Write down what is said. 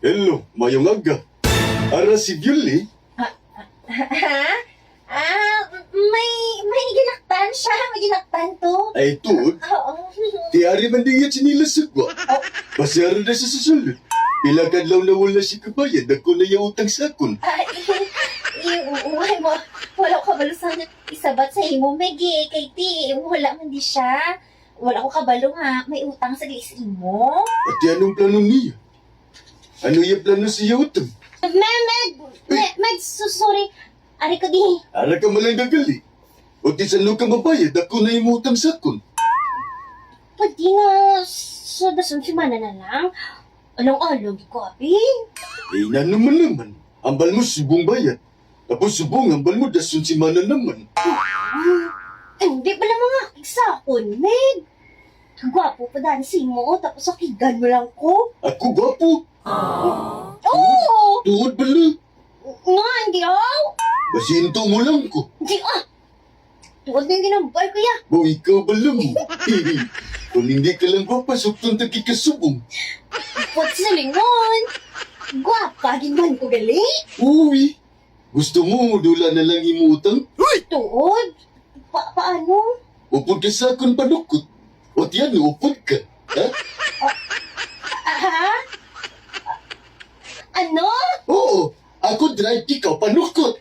Hello, mayong aga. Ara si Violi. Ha? May ginaktan siya. May ginaktan to. Ay tuod, Oo. tiari man din yan sinilasagwa. Basara na siya sa sulod. Pila kadlaw na wala si kabayan, ako na yung utang sakon. Ay, iuuhay mo. Wala ko kabalo sa isabat sa imo, Megi. Kay ti, wala man di siya. Wala ko kabalo nga. May utang sa glis imo. At anong plano niya? Ano yung plano siya utang? Meg, sorry. Ari ko di. Ara ka malang gagali. O di sa lukang mabayad, ako na yung utang sakon. Pwede nga sa dasang simana na lang. Anong alog ko, abi? Eh, naman. Ambal mo subong bayad. Tapos subong, ambal mo dasun si mana naman. Hindi pala mga eksakon, Meg. Gwapo pa dancing mo, tapos akigan mo lang ko. Ako gwapo. Oo! Tuod pala. Nga, hindi ako. Basinto mo lang ko. Hindi tuwag na yung ginambal ko ya. Bo, ikaw pala mo. Kung hindi ka lang papasok tong takikasubong. Pwede sa lingon. Gwapa, ginban ko gali. Uy, gusto mo dula na lang imutang? Tuod. Paano? Upod ka sa akong panukot. O tiyan, upod ka. Ha? Ha? Ano? Oo, ako drive, ikaw panukot.